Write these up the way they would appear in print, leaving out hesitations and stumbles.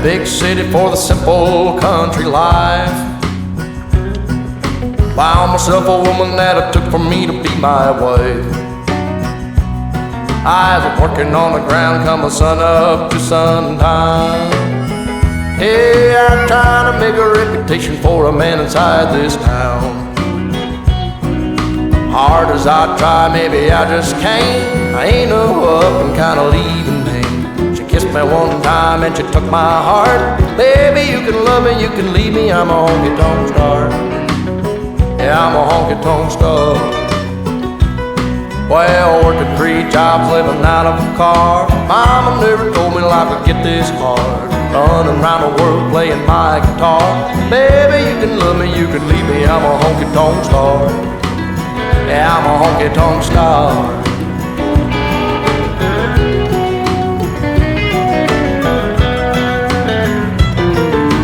big city for the simple country life. Found myself a woman that it took for me to be my wife. I was working on the ground come sun up to sundown. Yeah, I'm trying to make a reputation for a man inside this town. Hard as I try, maybe I just can't. I ain't no up and kinda leaving me. She kissed me one time and she took my heart. Baby, you can love me, you can leave me, I'm a honky-tonk star. Yeah, I'm a honky-tonk star. Well, working 3 jobs, living out of a car. Mama never told me life would get this hard. Running around the world playing my guitar. Baby, you can love me, you can leave me, I'm a honky-tonk star. Yeah, I'm a honky-tonk star.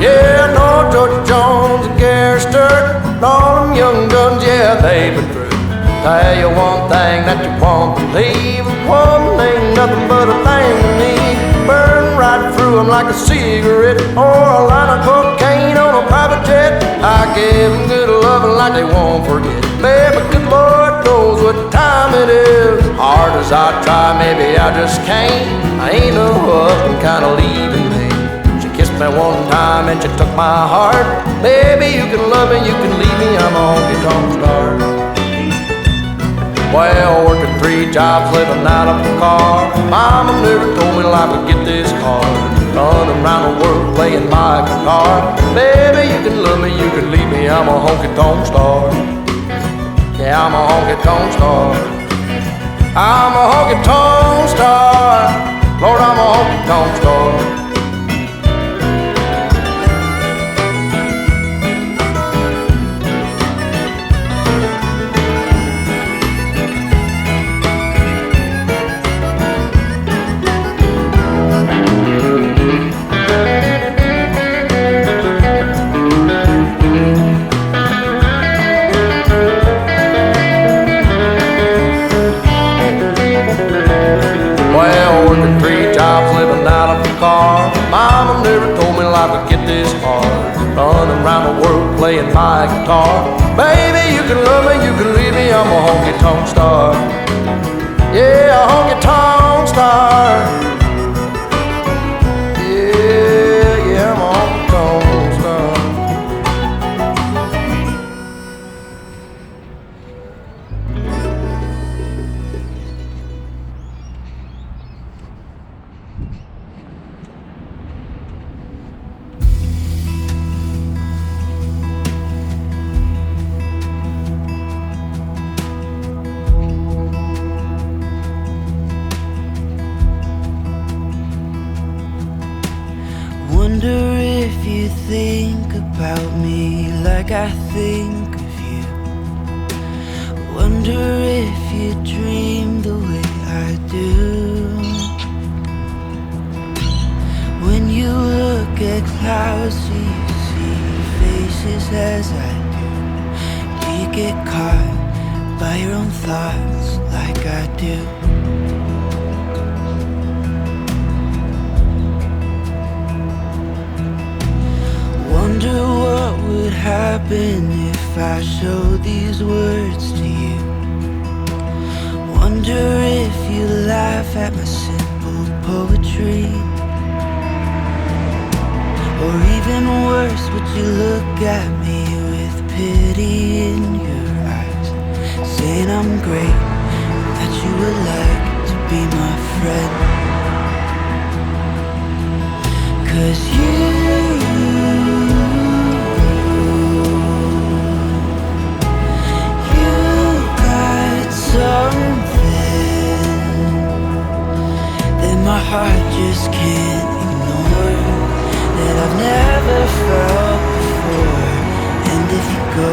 Yeah, I know George Jones and Gary Sturt, and all them young guns, yeah, they've been through. Tell you one thing that you won't believe. One ain't nothing but a thing to me. Burn right through them like a cigarette, or a line of cocaine on a private jet. I give them good loving like they won't forget. Baby, good Lord knows what time it is. Hard as I try, maybe I just can't. I ain't no up and kinda leaving me. She kissed me one time and she took my heart. Baby, you can love me, you can leave me, I'm a honky-tonk star. Well, working 3 jobs, living out of a car. Mama never told me life would get this hard. Running around the world playing my guitar. Baby, you can love me, you can leave me, I'm a honky-tonk star. Yeah, I'm a honky-tonk star. I'm a honky-tonk star. Lord, I'm a honky-tonk star. Mama never told me life would get this hard. Running around the world playing my guitar. Baby, you can love me, you can leave me, I'm a honky-tonk star. Yeah, a honky-tonk star. Yeah, I'm a honky-tonk star. Wonder if you think about me like I think of you. Wonder if you dream the way I do. When you look at clouds, do you see faces as I do? Do you get caught by your own thoughts like I do? Wonder what would happen if I showed these words to you. Wonder if you laugh at my simple poetry. Or even worse, would you look at me with pity in your eyes, saying I'm great, that you would like to be my friend? 'Cause you got something that my heart just can't ignore, that I've never felt before. And if you go,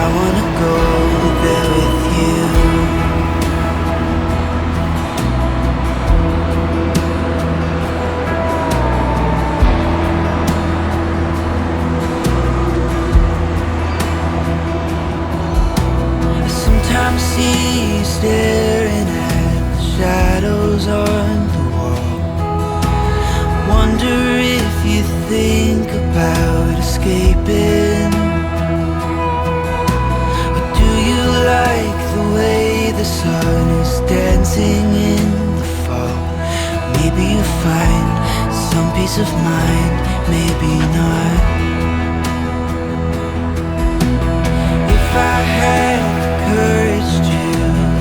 I wanna go there with you. Sometimes see you staring at the shadows on the wall. Wonder if think about escaping? Or do you like the way the sun is dancing in the fall? Maybe you find some peace of mind, maybe not. If I had the courage to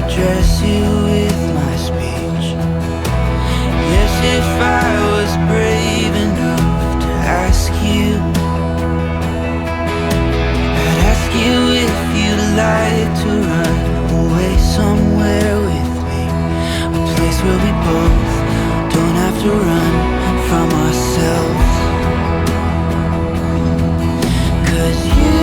address you with my speech, yes, if I was brave enough to ask you, I'd ask you if you'd like to run away somewhere with me, a place where we both don't have to run from ourselves. 'Cause you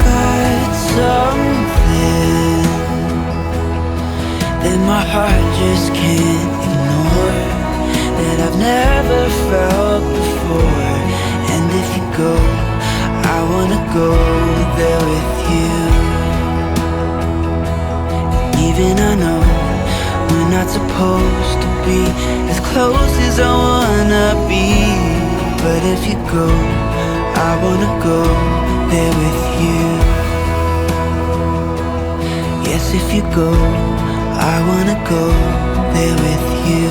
got something that my heart just can't ignore, that I've never felt before. And if you go, I wanna go there with you. Even I know we're not supposed to be as close as I wanna be, but if you go, I wanna go there with you. Yes, if you go, I wanna go there with you.